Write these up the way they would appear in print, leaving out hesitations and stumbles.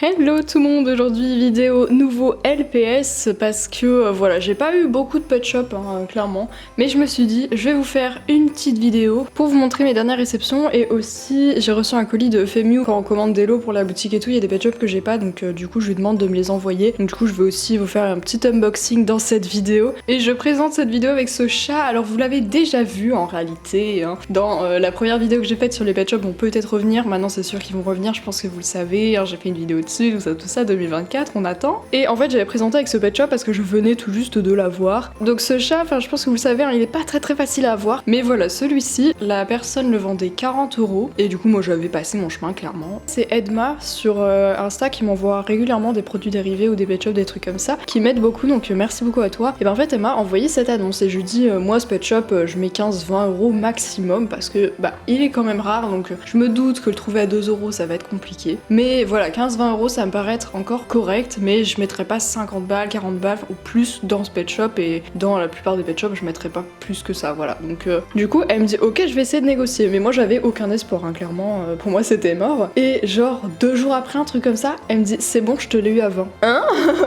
Hello tout le monde, aujourd'hui vidéo nouveau LPS parce que voilà, j'ai pas eu beaucoup de pet shop clairement, mais je me suis dit je vais vous faire une petite vidéo pour vous montrer mes dernières réceptions et aussi j'ai reçu un colis de Femiu quand on commande des lots pour la boutique et tout, il y a des pet shops que j'ai pas donc du coup je lui demande de me les envoyer, donc du coup je vais aussi vous faire un petit unboxing dans cette vidéo et je présente cette vidéo avec ce chat. Alors vous l'avez déjà vu en réalité dans la première vidéo que j'ai faite sur les pet shops, vont peut-être revenir, maintenant c'est sûr qu'ils vont revenir, je pense que vous le savez, j'ai fait une vidéo dessus, tout ça 2024, on attend. Et en fait j'avais présenté avec ce pet shop parce que je venais tout juste de l'avoir. Donc ce chat, enfin je pense que vous le savez, il est pas très facile à avoir, mais voilà, celui-ci, la personne le vendait 40 € et du coup moi j'avais passé mon chemin clairement. C'est Edma sur Insta qui m'envoie régulièrement des produits dérivés ou des pet shops, des trucs comme ça, qui m'aident beaucoup, donc merci beaucoup à toi. Et ben en fait elle m'a envoyé cette annonce et je lui dis moi ce pet shop je mets 15-20 € maximum parce que bah il est quand même rare, donc je me doute que le trouver à 2 € ça va être compliqué. Mais voilà, 15-20 € ça me paraît être encore correct, mais je mettrais pas 50 balles, 40 balles ou plus dans ce pet shop, et dans la plupart des pet shops je mettrais pas plus que ça, voilà. Donc du coup elle me dit ok je vais essayer de négocier, mais moi j'avais aucun espoir clairement, pour moi c'était mort. Et genre 2 jours après un truc comme ça, elle me dit c'est bon je te l'ai eu à 20. Hein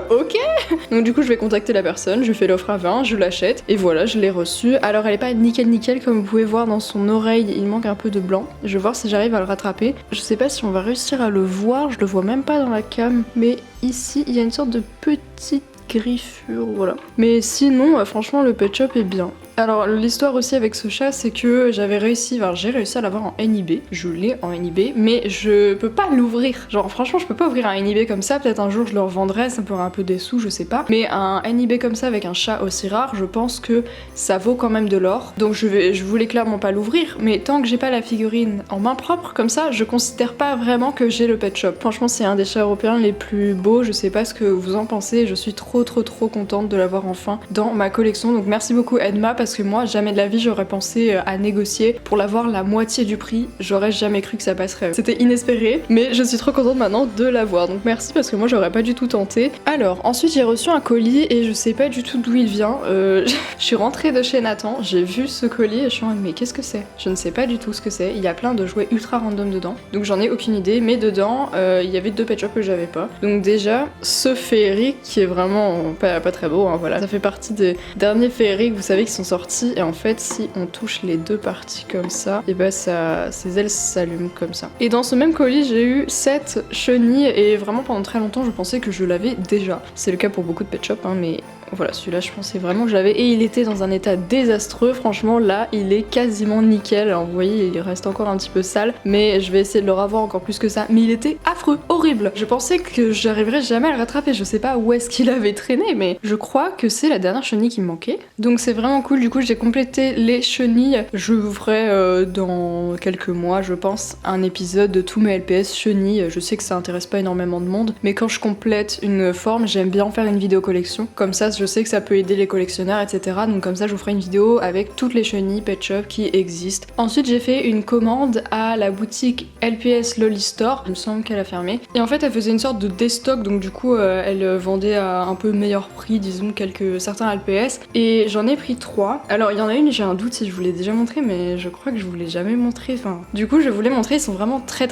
ok. Donc du coup je vais contacter la personne, je lui fais l'offre à 20, je l'achète et voilà je l'ai reçu. Alors elle est pas nickel comme vous pouvez voir dans son oreille, il manque un peu de blanc. Je vais voir si j'arrive à le rattraper. Je sais pas si on va réussir à le voir, je le vois même pas dans la cam, mais ici il y a une sorte de petite griffure, voilà. Mais sinon franchement le pet shop est bien. Alors l'histoire aussi avec ce chat c'est que j'ai réussi à l'avoir en NIB, je l'ai en NIB, mais je peux pas l'ouvrir. Genre franchement je peux pas ouvrir un NIB comme ça, peut-être un jour je le revendrai, ça me fera un peu des sous, je sais pas. Mais un NIB comme ça avec un chat aussi rare, je pense que ça vaut quand même de l'or. Donc je voulais clairement pas l'ouvrir, mais tant que j'ai pas la figurine en main propre comme ça, je considère pas vraiment que j'ai le pet shop. Franchement c'est un des chats européens les plus beaux, je sais pas ce que vous en pensez, je suis trop contente de l'avoir enfin dans ma collection. Donc merci beaucoup Edma, parce que moi jamais de la vie j'aurais pensé à négocier pour l'avoir la moitié du prix, j'aurais jamais cru que ça passerait. C'était inespéré, mais je suis trop contente maintenant de l'avoir, donc merci parce que moi j'aurais pas du tout tenté. Alors ensuite j'ai reçu un colis et je sais pas du tout d'où il vient. Je suis rentrée de chez Nathan, j'ai vu ce colis et je suis en mode mais qu'est-ce que c'est? Je ne sais pas du tout ce que c'est, il y a plein de jouets ultra random dedans, donc j'en ai aucune idée, mais dedans il y avait 2 pet shops que j'avais pas. Donc déjà ce féerique qui est vraiment pas très beau, voilà, ça fait partie des derniers féeriques vous savez qui sont sortis, et en fait si on touche les 2 parties comme ça, et bah ses ailes s'allument comme ça. Et dans ce même colis j'ai eu 7 chenilles et vraiment pendant très longtemps je pensais que je l'avais déjà. C'est le cas pour beaucoup de pet shops mais voilà, celui-là je pensais vraiment que je l'avais, et il était dans un état désastreux. Franchement là il est quasiment nickel. Alors vous voyez il reste encore un petit peu sale, mais je vais essayer de le revoir encore plus que ça. Mais il était affreux, horrible. Je pensais que j'arriverais jamais à le rattraper, je sais pas où est-ce qu'il avait traîné, mais je crois que c'est la dernière chenille qui me manquait. Donc c'est vraiment cool, du coup j'ai complété les chenilles. Je vous ferai dans quelques mois je pense un épisode de tous mes LPS chenilles. Je sais que ça intéresse pas énormément de monde, mais quand je complète une forme j'aime bien faire une vidéo collection, comme ça je sais que ça peut aider les collectionneurs etc. Donc comme ça je vous ferai une vidéo avec toutes les chenilles pet shop qui existent. Ensuite j'ai fait une commande à la boutique LPS Loli Store, il me semble qu'elle a fermé, et en fait elle faisait une sorte de déstock, donc du coup elle vendait à un peu meilleur prix disons certains LPS, et j'en ai pris 3. Alors il y en a une, j'ai un doute si je vous l'ai déjà montré, mais je crois que je vous l'ai jamais montré, enfin du coup je vous l'ai montré, ils sont vraiment très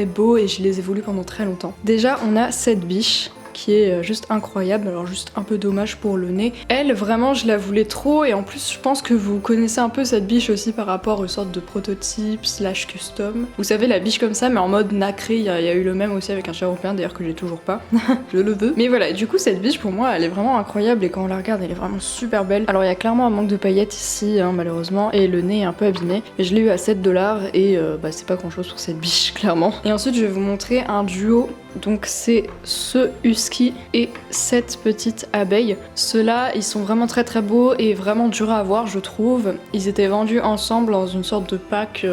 beaux et je les ai voulus pendant très longtemps. Déjà on a cette biche qui est juste incroyable, alors juste un peu dommage pour le nez. Elle, vraiment, je la voulais trop, et en plus, je pense que vous connaissez un peu cette biche aussi par rapport aux sortes de prototypes / custom. Vous savez, la biche comme ça, mais en mode nacré, il y a eu le même aussi avec un chat européen, d'ailleurs que j'ai toujours pas. Je le veux. Mais voilà, du coup, cette biche, pour moi, elle est vraiment incroyable, et quand on la regarde, elle est vraiment super belle. Alors, il y a clairement un manque de paillettes ici, malheureusement, et le nez est un peu abîmé, mais je l'ai eu à 7 $, et c'est pas grand chose pour cette biche, clairement. Et ensuite, je vais vous montrer un duo. Donc c'est ce husky et cette petite abeille. Ceux-là, ils sont vraiment très beaux et vraiment durs à avoir, je trouve. Ils étaient vendus ensemble dans une sorte de pack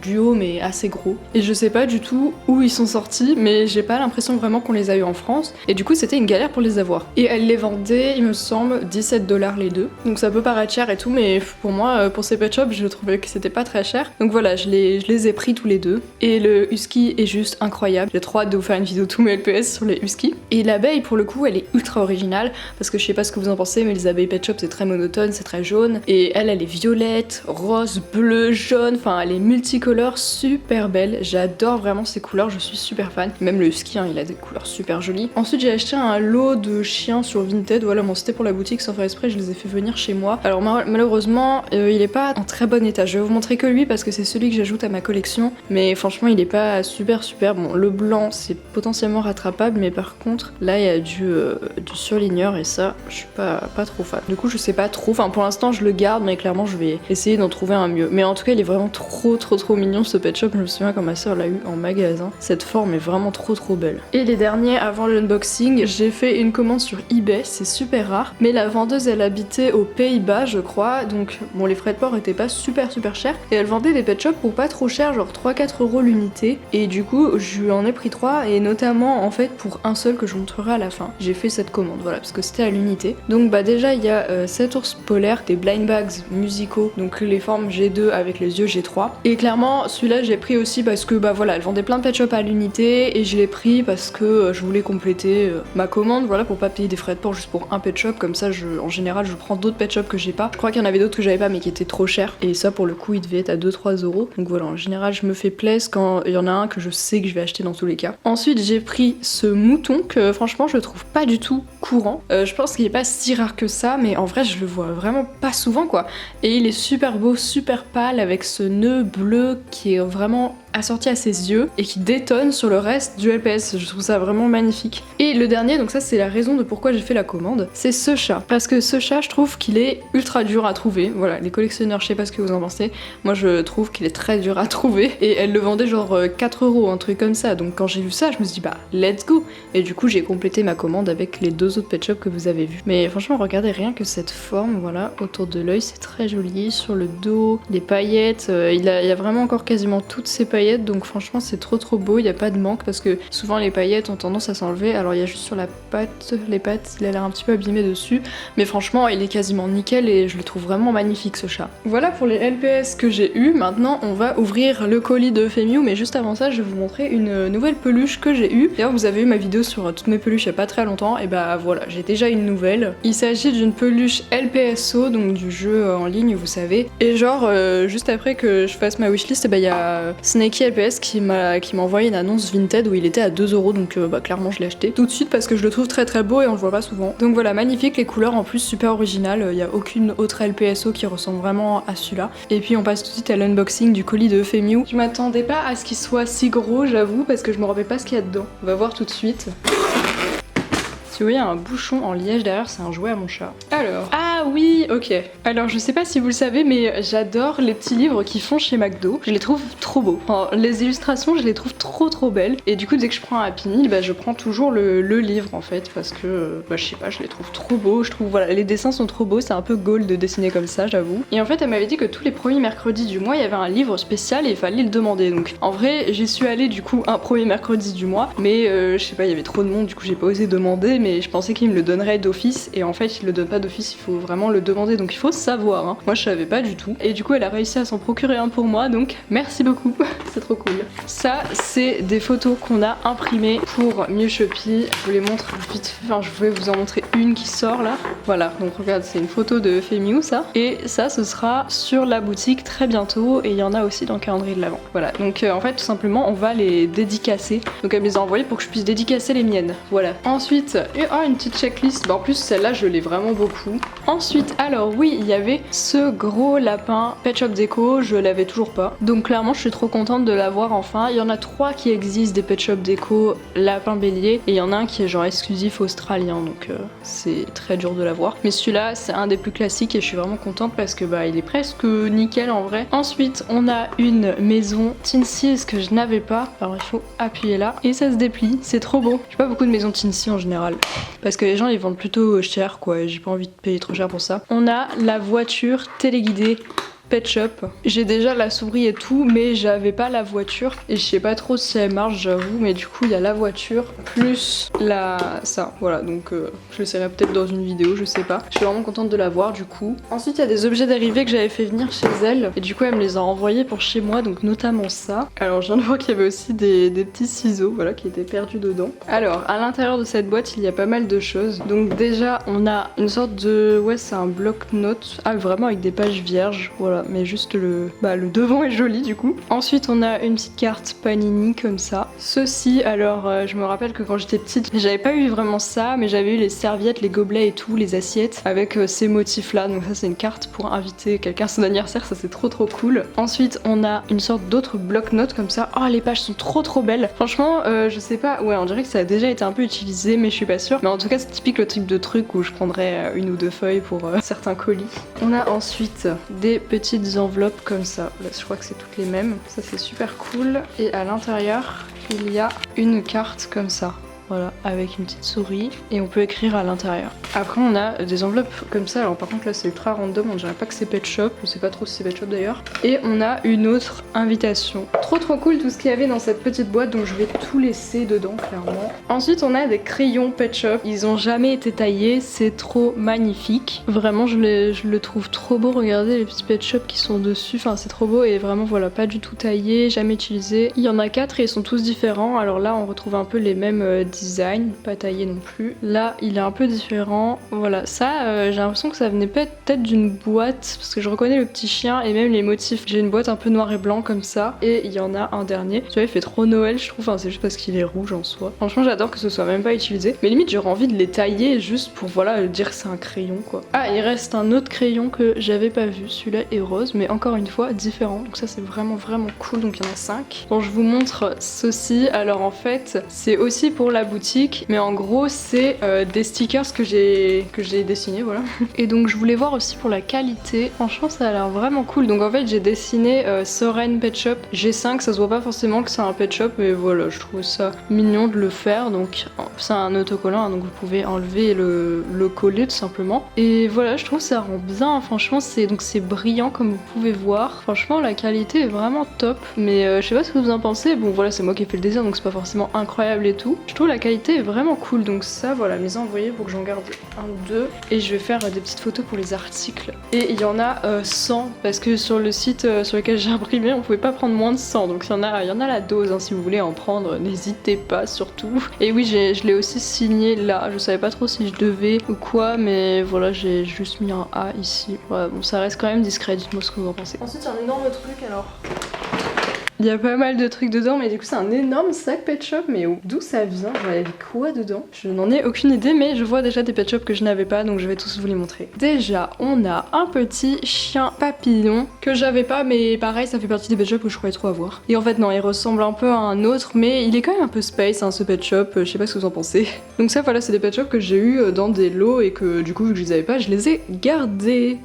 duo mais assez gros. Et je sais pas du tout où ils sont sortis, mais j'ai pas l'impression vraiment qu'on les a eu en France. Et du coup c'était une galère pour les avoir. Et elle les vendait, il me semble, 17 $ les deux. Donc ça peut paraître cher et tout, mais pour moi, pour ces pet shops, je trouvais que c'était pas très cher. Donc voilà, je les ai pris tous les deux. Et le husky est juste incroyable. J'ai trop hâte de vous faire une vidéo tous mes LPS sur les huskies. Et l'abeille pour le coup elle est ultra originale parce que je sais pas ce que vous en pensez mais les abeilles Pet Shop c'est très monotone, c'est très jaune et elle est violette, rose, bleu, jaune, enfin elle est multicolore, super belle. J'adore vraiment ces couleurs, je suis super fan. Même le husky hein, il a des couleurs super jolies. Ensuite j'ai acheté un lot de chiens sur Vinted, voilà bon c'était pour la boutique sans faire exprès, je les ai fait venir chez moi. Alors malheureusement il est pas en très bon état, je vais vous montrer que lui parce que c'est celui que j'ajoute à ma collection mais franchement il est pas super. Bon le blanc c'est potentiellement rattrapable mais par contre là il y a du surligneur et ça je suis pas trop fan. Du coup je sais pas trop, enfin pour l'instant je le garde mais clairement je vais essayer d'en trouver un mieux. Mais en tout cas il est vraiment trop mignon ce Pet Shop, je me souviens quand ma soeur l'a eu en magasin. Cette forme est vraiment trop belle. Et les derniers avant l'unboxing, j'ai fait une commande sur eBay, c'est super rare, mais la vendeuse elle habitait aux Pays-Bas je crois, donc bon les frais de port étaient pas super chers et elle vendait des Pet Shop pour pas trop cher, genre 3-4 euros l'unité et du coup je lui en ai pris 3 et notamment en fait pour un seul que je vous montrerai à la fin. J'ai fait cette commande voilà parce que c'était à l'unité. Donc bah déjà il y a 7 ours polaires, des blind bags musicaux, donc les formes G2 avec les yeux G3 et clairement celui-là j'ai pris aussi parce que bah voilà elle vendait plein de Pet Shop à l'unité et je l'ai pris parce que je voulais compléter ma commande voilà pour pas payer des frais de port juste pour un Pet Shop, comme ça en général je prends d'autres Pet Shop que j'ai pas. Je crois qu'il y en avait d'autres que j'avais pas mais qui étaient trop chers et ça pour le coup il devait être à 2-3 euros. Donc voilà en général je me fais plaisir quand il y en a un que je sais que je vais acheter dans tous les cas. Ensuite j'ai pris ce mouton que franchement je trouve pas du tout courant. Je pense qu'il est pas si rare que ça mais en vrai je le vois vraiment pas souvent quoi. Et il est super beau, super pâle avec ce nœud bleu qui est vraiment assorti à ses yeux et qui détonne sur le reste du LPS. Je trouve ça vraiment magnifique. Et le dernier, donc ça c'est la raison de pourquoi j'ai fait la commande, c'est ce chat. Parce que ce chat, je trouve qu'il est ultra dur à trouver. Voilà, les collectionneurs, je sais pas ce que vous en pensez. Moi je trouve qu'il est très dur à trouver. Et elle le vendait genre 4 euros, un truc comme ça. Donc quand j'ai vu ça, je me suis dit bah let's go. Et du coup j'ai complété ma commande avec les 2 autres Pet Shop que vous avez vus. Mais franchement regardez rien que cette forme, voilà, autour de l'œil, c'est très joli. Sur le dos, les paillettes, il y a vraiment encore quasiment toutes ces paillettes. Donc franchement c'est trop beau, il n'y a pas de manque parce que souvent les paillettes ont tendance à s'enlever. Alors il y a juste sur la patte, les pattes, il a l'air un petit peu abîmé dessus. Mais franchement il est quasiment nickel et je le trouve vraiment magnifique ce chat. Voilà pour les LPS que j'ai eu. Maintenant on va ouvrir le colis de Femiu, mais juste avant ça je vais vous montrer une nouvelle peluche que j'ai eue. D'ailleurs vous avez eu ma vidéo sur toutes mes peluches il n'y a pas très longtemps, et bah voilà j'ai déjà une nouvelle. Il s'agit d'une peluche LPSO, donc du jeu en ligne vous savez. Et genre juste après que je fasse ma wishlist, et bah il y a Snakey LPS qui m'a envoyé une annonce Vinted où il était à 2 euros, donc bah clairement je l'ai acheté tout de suite parce que je le trouve très beau et on le voit pas souvent. Donc voilà, magnifique, les couleurs en plus super originales, il y a aucune autre LPSO qui ressemble vraiment à celui-là. Et puis on passe tout de suite à l'unboxing du colis de Femiu. Je m'attendais pas à ce qu'il soit si gros j'avoue parce que je me rappelle pas ce qu'il y a dedans. On va voir tout de suite. Si vous voyez un bouchon en liège derrière, c'est un jouet à mon chat. Alors, ah oui, ok. Alors je sais pas si vous le savez, mais j'adore les petits livres qu'ils font chez McDo. Je les trouve trop beaux. Enfin, les illustrations, je les trouve trop belles. Et du coup, dès que je prends un Happy Meal, bah, je prends toujours le livre en fait, parce que, bah, je sais pas, je les trouve trop beaux. Je trouve, voilà, les dessins sont trop beaux. C'est un peu gold de dessiner comme ça, j'avoue. Et en fait, elle m'avait dit que tous les premiers mercredis du mois, il y avait un livre spécial et il fallait le demander. Donc, en vrai, j'y suis allée du coup un premier mercredi du mois, mais je sais pas, il y avait trop de monde, du coup, j'ai pas osé demander. Mais je pensais qu'il me le donnerait d'office et en fait il le donne pas d'office, il faut vraiment le demander, donc il faut savoir hein. Moi je savais pas du tout et du coup elle a réussi à s'en procurer un pour moi, donc merci beaucoup. C'est trop cool. Ça c'est des photos qu'on a imprimées pour Mieux Shopee, je vous les montre vite fait, enfin je vais vous en montrer une qui sort là. Voilà, donc regarde, c'est une photo de Femiu ça, et ça ce sera sur la boutique très bientôt et il y en a aussi dans le calendrier de l'avant. Voilà, donc en fait tout simplement on va les dédicacer, donc elle me les a envoyées pour que je puisse dédicacer les miennes. Voilà. Ensuite, une petite checklist, bah en plus celle-là je l'ai vraiment beaucoup. Ensuite, alors oui, il y avait ce gros lapin Pet Shop Déco, je l'avais toujours pas. Donc clairement je suis trop contente de l'avoir enfin. Il y en a 3 qui existent des Pet Shop Déco lapin bélier et il y en a un qui est genre exclusif australien, donc c'est très dur de l'avoir. Mais celui-là c'est un des plus classiques et je suis vraiment contente parce que bah il est presque nickel en vrai. Ensuite on a une maison Teensy que je n'avais pas, alors il faut appuyer là et ça se déplie, c'est trop beau. J'ai pas beaucoup de maisons Teensy en général parce que les gens ils vendent plutôt cher quoi, et j'ai pas envie de payer trop cher pour ça. On a la voiture téléguidée Pet Shop. J'ai déjà la souris et tout, mais j'avais pas la voiture et je sais pas trop si elle marche, j'avoue, mais du coup il y a la voiture plus ça, voilà, donc je l'essaierai peut-être dans une vidéo, je sais pas. Je suis vraiment contente de la voir du coup. Ensuite il y a des objets dérivés que j'avais fait venir chez elle et du coup elle me les a envoyés pour chez moi, donc notamment ça. Alors je viens de voir qu'il y avait aussi des petits ciseaux, voilà, qui étaient perdus dedans. Alors à l'intérieur de cette boîte il y a pas mal de choses. Donc déjà on a une sorte de, ouais, c'est un bloc-notes, ah vraiment avec des pages vierges, voilà, mais juste le devant est joli du coup. Ensuite on a une petite carte Panini comme ça. Ceci, alors je me rappelle que quand j'étais petite j'avais pas eu vraiment ça, mais j'avais eu les serviettes, les gobelets et tout, les assiettes avec ces motifs là, donc ça c'est une carte pour inviter quelqu'un à son anniversaire, ça c'est trop cool. Ensuite on a une sorte d'autre bloc-notes comme ça. Oh les pages sont trop belles, franchement je sais pas, ouais on dirait que ça a déjà été un peu utilisé mais je suis pas sûre, mais en tout cas c'est typique le type de truc où je prendrais une ou deux feuilles pour certains colis. On a ensuite des petites enveloppes comme ça, là, je crois que c'est toutes les mêmes, ça c'est super cool. Et à l'intérieur il y a une carte comme ça. Voilà, avec une petite souris et on peut écrire à l'intérieur. Après on a des enveloppes comme ça, alors par contre là c'est ultra random, on dirait pas que c'est Pet Shop, je sais pas trop si c'est Pet Shop d'ailleurs. Et on a une autre invitation. Trop cool tout ce qu'il y avait dans cette petite boîte, donc je vais tout laisser dedans clairement. Ensuite on a des crayons Pet Shop, ils ont jamais été taillés, c'est trop magnifique. Vraiment je le trouve trop beau, regardez les petits Pet Shop qui sont dessus, enfin c'est trop beau et vraiment voilà, pas du tout taillé, jamais utilisé. Il y en a 4 et ils sont tous différents, alors là on retrouve un peu les mêmes design, pas taillé non plus. Là il est un peu différent, voilà, ça j'ai l'impression que ça venait peut-être d'une boîte parce que je reconnais le petit chien et même les motifs. J'ai une boîte un peu noir et blanc comme ça et il y en a un dernier. Tu vois il fait trop Noël je trouve, enfin c'est juste parce qu'il est rouge en soi. Franchement j'adore que ce soit même pas utilisé, mais limite j'aurais envie de les tailler juste pour voilà dire que c'est un crayon quoi. Ah il reste un autre crayon que j'avais pas vu, celui-là est rose mais encore une fois différent, donc ça c'est vraiment cool, donc il y en a 5. Bon je vous montre ceci, alors en fait c'est aussi pour la boutique, mais en gros c'est des stickers que j'ai dessinés, voilà. Et donc je voulais voir aussi pour la qualité, franchement ça a l'air vraiment cool. Donc en fait j'ai dessiné Soren Pet Shop G5, ça se voit pas forcément que c'est un pet shop, mais voilà je trouve ça mignon de le faire. Donc c'est un autocollant, hein, donc vous pouvez enlever et le coller tout simplement. Et voilà je trouve ça rend bien, franchement c'est brillant comme vous pouvez voir. Franchement la qualité est vraiment top, mais je sais pas ce que vous en pensez. Bon voilà c'est moi qui ai fait le dessin donc c'est pas forcément incroyable et tout. Je trouve la qualité est vraiment cool, donc ça voilà mes envoyés pour que j'en garde un ou deux et je vais faire des petites photos pour les articles. Et il y en a 100 parce que sur le site sur lequel j'ai imprimé on pouvait pas prendre moins de 100, donc il y en a la dose, hein, si vous voulez en prendre n'hésitez pas surtout. Et oui je l'ai aussi signé là, je savais pas trop si je devais ou quoi, mais voilà j'ai juste mis un A ici. Voilà, bon ça reste quand même discret, dites-moi ce que vous en pensez. Ensuite il y a un énorme truc alors. Il y a pas mal de trucs dedans, mais du coup c'est un énorme sac Pet Shop, mais d'où ça vient? Il y avait quoi dedans? Je n'en ai aucune idée, mais je vois déjà des Pet Shop que je n'avais pas, donc je vais tous vous les montrer. Déjà, on a un petit chien papillon que j'avais pas, mais pareil, ça fait partie des Pet Shop que je croyais trop avoir. Et en fait non, il ressemble un peu à un autre, mais il est quand même un peu space, hein, ce Pet Shop, je sais pas ce que vous en pensez. Donc ça voilà, c'est des Pet Shop que j'ai eu dans des lots et que du coup vu que je les avais pas, je les ai gardés.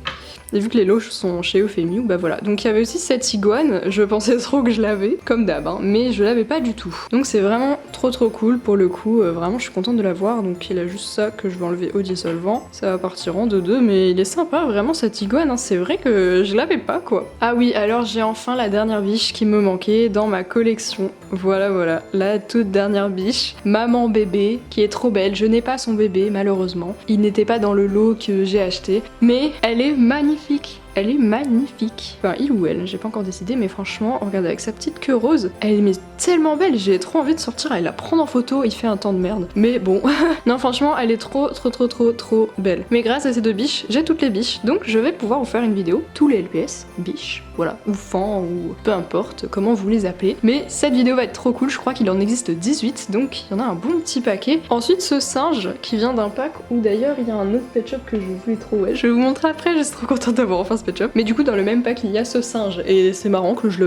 Et vu que les lots sont chez Euphémie, bah voilà. Donc il y avait aussi cette iguane, je pensais trop que je l'avais, comme d'hab, hein, mais je l'avais pas du tout. Donc c'est vraiment trop cool pour le coup, vraiment je suis contente de l'avoir. Donc il a juste ça que je vais enlever au dissolvant, ça va partir en 2-2, mais il est sympa vraiment cette iguane, hein. C'est vrai que je l'avais pas quoi. Ah oui, alors j'ai enfin la dernière biche qui me manquait dans ma collection. Voilà, la toute dernière biche, maman bébé, qui est trop belle. Je n'ai pas son bébé malheureusement, il n'était pas dans le lot que j'ai acheté, mais elle est magnifique. Elle est magnifique. Enfin, il ou elle, j'ai pas encore décidé, mais franchement, regardez avec sa petite queue rose, elle est tellement belle, j'ai trop envie de sortir et la prendre en photo, il fait un temps de merde. Mais bon, non franchement, elle est trop belle. Mais grâce à ces deux biches, j'ai toutes les biches, donc je vais pouvoir vous faire une vidéo, tous les LPS, biches, voilà, ou fan, ou peu importe comment vous les appelez. Mais cette vidéo va être trop cool, je crois qu'il en existe 18, donc il y en a un bon petit paquet. Ensuite, ce singe qui vient d'un pack où d'ailleurs il y a un autre Pet Shop que je voulais trop, ouais, je vais vous montrer après, je suis trop contente d'avoir enfin ce Pet Shop. Mais du coup, dans le même pack, il y a ce singe, et c'est marrant que je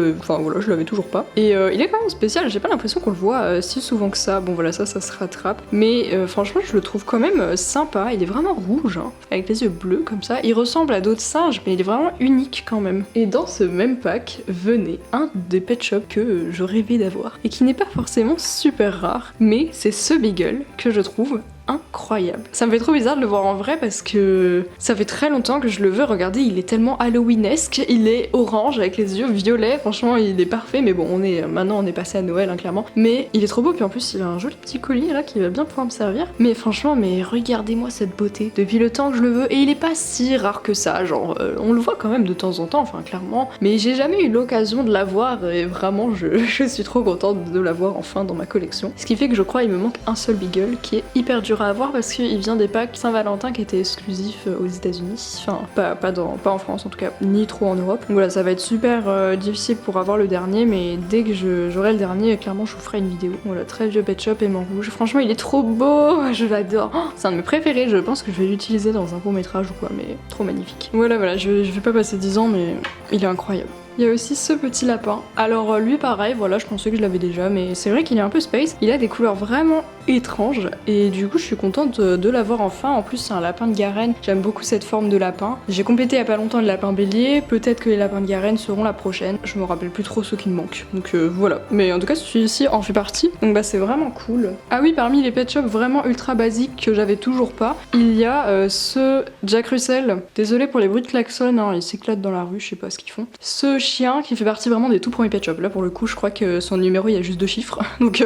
l'avais toujours pas. Et il est quand même spécial, j'ai pas l'impression qu'on le voit si souvent que ça. Bon voilà, ça se rattrape. Mais franchement, je le trouve quand même sympa, il est vraiment rouge, hein, avec les yeux bleus comme ça. Il ressemble à d'autres singes, mais il est vraiment unique quand même. Et dans ce même pack venait un des Pet Shop que je rêvais d'avoir, et qui n'est pas forcément super rare, mais c'est ce Beagle que je trouve incroyable. Ça me fait trop bizarre de le voir en vrai parce que ça fait très longtemps que je le veux. Regardez, il est tellement Halloweenesque, il est orange avec les yeux violets, franchement il est parfait, mais bon maintenant on est passé à Noël hein, clairement. Mais il est trop beau, puis en plus il a un joli petit collier là qui va bien pouvoir me servir. Mais franchement, mais regardez-moi cette beauté. Depuis le temps que je le veux, et il est pas si rare que ça, genre on le voit quand même de temps en temps, enfin clairement. Mais j'ai jamais eu l'occasion de l'avoir et vraiment je suis trop contente de l'avoir enfin dans ma collection. Ce qui fait que je crois il me manque un seul Beagle qui est hyper dur à avoir parce qu'il vient des packs Saint-Valentin qui étaient exclusifs aux États-Unis, enfin pas en France en tout cas, ni trop en Europe. Donc voilà, ça va être super difficile pour avoir le dernier, mais dès que j'aurai le dernier, clairement je vous ferai une vidéo. Voilà, très vieux Pet Shop aimant rouge. Franchement, il est trop beau, je l'adore. Oh, c'est un de mes préférés, je pense que je vais l'utiliser dans un court métrage ou quoi, mais trop magnifique. Voilà, je vais pas passer 10 ans, mais il est incroyable. Il y a aussi ce petit lapin. Alors lui pareil, voilà, je pensais que je l'avais déjà, mais c'est vrai qu'il est un peu space. Il a des couleurs vraiment étranges et du coup je suis contente de l'avoir enfin. En plus c'est un lapin de Garenne, j'aime beaucoup cette forme de lapin. J'ai complété il y a pas longtemps le lapin bélier, peut-être que les lapins de Garenne seront la prochaine. Je me rappelle plus trop ceux qui me manquent, donc voilà. Mais en tout cas celui-ci en fait partie, donc bah c'est vraiment cool. Ah oui, parmi les pet shops vraiment ultra basiques que j'avais toujours pas, il y a ce Jack Russell. Désolée pour les bruits de klaxon, hein, ils s'éclatent dans la rue, je sais pas ce qu'ils font. Ce chien qui fait partie vraiment des tout premiers pet shops. Là pour le coup je crois que son numéro il y a juste 2 chiffres donc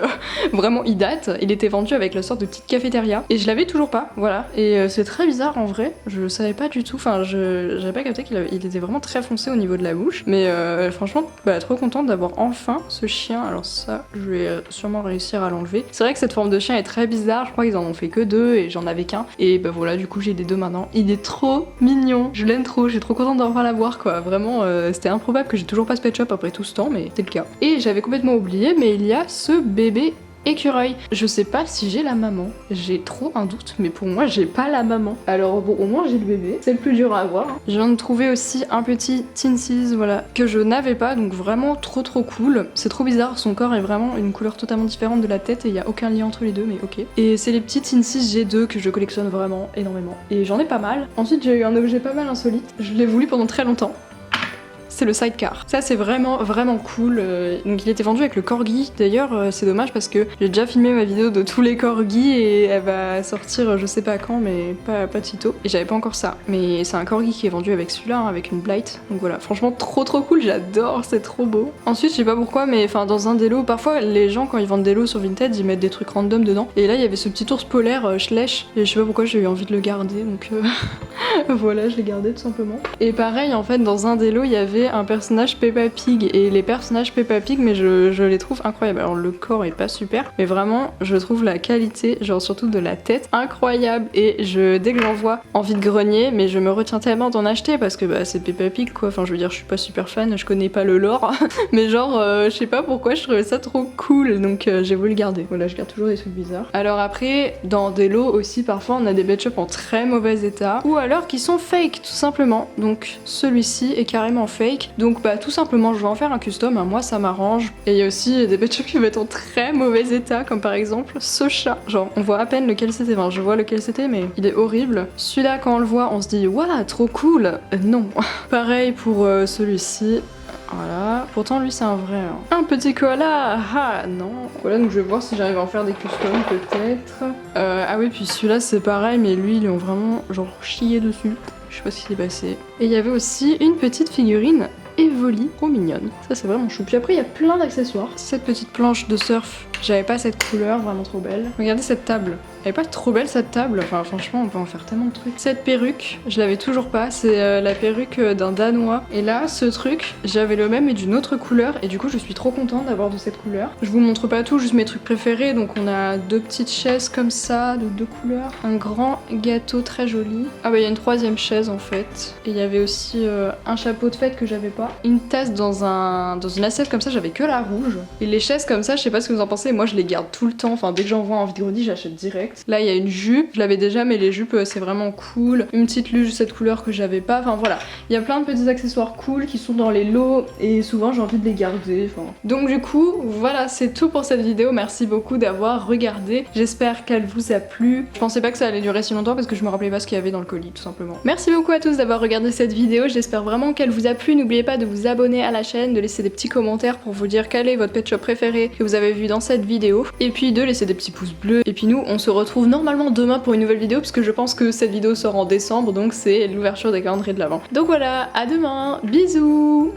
vraiment il date. Il était vendu avec la sorte de petite cafétéria et je l'avais toujours pas, voilà. Et c'est très bizarre en vrai, je savais pas du tout, enfin j'avais pas capté qu'il était vraiment très foncé au niveau de la bouche, mais franchement bah, trop contente d'avoir enfin ce chien. Alors ça je vais sûrement réussir à l'enlever. C'est vrai que cette forme de chien est très bizarre, je crois qu'ils en ont fait que 2 et j'en avais qu'un, et bah voilà du coup j'ai des 2 maintenant. Il est trop mignon, je l'aime trop, je suis trop contente d'en l'avoir quoi, vraiment c'était improbable que j'ai toujours pas ce pet shop après tout ce temps, mais c'est le cas. Et j'avais complètement oublié, mais il y a ce bébé écureuil. Je sais pas si j'ai la maman, j'ai trop un doute, mais pour moi j'ai pas la maman. Alors bon, au moins j'ai le bébé, c'est le plus dur à avoir. Je viens de trouver aussi un petit Tinsies, voilà, que je n'avais pas, donc vraiment trop cool. C'est trop bizarre, son corps est vraiment une couleur totalement différente de la tête et il y a aucun lien entre les deux, mais ok. Et c'est les petits Tinsies G2 que je collectionne vraiment énormément. Et j'en ai pas mal. Ensuite j'ai eu un objet pas mal insolite, je l'ai voulu pendant très longtemps. C'est le sidecar. Ça c'est vraiment cool. Donc il était vendu avec le corgi. D'ailleurs c'est dommage parce que j'ai déjà filmé ma vidéo de tous les corgis et elle va sortir je sais pas quand, mais pas de sitôt. Et j'avais pas encore ça. Mais c'est un corgi qui est vendu avec celui-là, hein, avec une blight. Donc voilà, franchement trop cool, j'adore, c'est trop beau. Ensuite je sais pas pourquoi, mais enfin dans un des lots, parfois les gens quand ils vendent des lots sur Vinted ils mettent des trucs random dedans. Et là il y avait ce petit ours polaire Schleich et je sais pas pourquoi j'ai eu envie de le garder, donc voilà, je l'ai gardé tout simplement. Et pareil en fait dans un des lots il y avait un personnage Peppa Pig, et les personnages Peppa Pig, mais je les trouve incroyables. Alors le corps est pas super, mais vraiment je trouve la qualité, genre surtout de la tête, incroyable. Et dès que j'en vois envie de grogner, mais je me retiens tellement d'en acheter parce que bah, c'est Peppa Pig quoi. Enfin je veux dire, je suis pas super fan, je connais pas le lore, mais genre je sais pas pourquoi je trouvais ça trop cool, donc j'ai voulu le garder. Voilà, je garde toujours des trucs bizarres. Alors après dans des lots aussi parfois on a des pet shops en très mauvais état, ou alors qui sont fake tout simplement. Donc celui-ci est carrément fake. Donc bah tout simplement je vais en faire un custom, hein, moi ça m'arrange. Et il y a aussi des pet shops qui vont être en très mauvais état, comme par exemple ce chat. Genre on voit à peine lequel c'était, enfin je vois lequel c'était mais il est horrible. Celui-là quand on le voit on se dit waouh trop cool, non. Pareil pour celui-ci. Voilà, pourtant lui c'est un vrai. Hein. Un petit koala, ah non. Voilà, donc je vais voir si j'arrive à en faire des customs peut-être. Ah oui, puis celui-là c'est pareil, mais lui ils lui ont vraiment genre chié dessus. Je sais pas ce qui s'est passé. Et il y avait aussi une petite figurine Evoli, trop mignonne. Ça c'est vraiment chou. Puis après il y a plein d'accessoires. Cette petite planche de surf, j'avais pas cette couleur, vraiment trop belle. Regardez cette table. Elle est pas trop belle cette table, enfin franchement on peut en faire tellement de trucs. Cette perruque, je l'avais toujours pas, c'est la perruque d'un Danois. Et là, ce truc, j'avais le même mais d'une autre couleur et du coup je suis trop contente d'avoir de cette couleur. Je vous montre pas tout, juste mes trucs préférés. Donc on a 2 petites chaises comme ça, de 2 couleurs. Un grand gâteau très joli. Ah bah il y a une 3e chaise en fait. Et il y avait aussi un chapeau de fête que j'avais pas. Une tasse dans une assiette comme ça, j'avais que la rouge. Et les chaises comme ça, je sais pas ce que vous en pensez, moi je les garde tout le temps. Enfin dès que j'en vois en vide-grenier, j'achète direct. Là il y a une jupe, je l'avais déjà mais les jupes c'est vraiment cool. Une petite luge de cette couleur que j'avais pas, enfin voilà. Il y a plein de petits accessoires cool qui sont dans les lots et souvent j'ai envie de les garder. Enfin. Donc du coup voilà, c'est tout pour cette vidéo, merci beaucoup d'avoir regardé. J'espère qu'elle vous a plu. Je pensais pas que ça allait durer si longtemps parce que je me rappelais pas ce qu'il y avait dans le colis tout simplement. Merci beaucoup à tous d'avoir regardé cette vidéo, j'espère vraiment qu'elle vous a plu. N'oubliez pas de vous abonner à la chaîne, de laisser des petits commentaires pour vous dire quel est votre pet shop préféré que vous avez vu dans cette cette vidéo, et puis de laisser des petits pouces bleus. Et puis nous, on se retrouve normalement demain pour une nouvelle vidéo, puisque je pense que cette vidéo sort en décembre, donc c'est l'ouverture des calendriers de l'Avent. Donc voilà, à demain, bisous.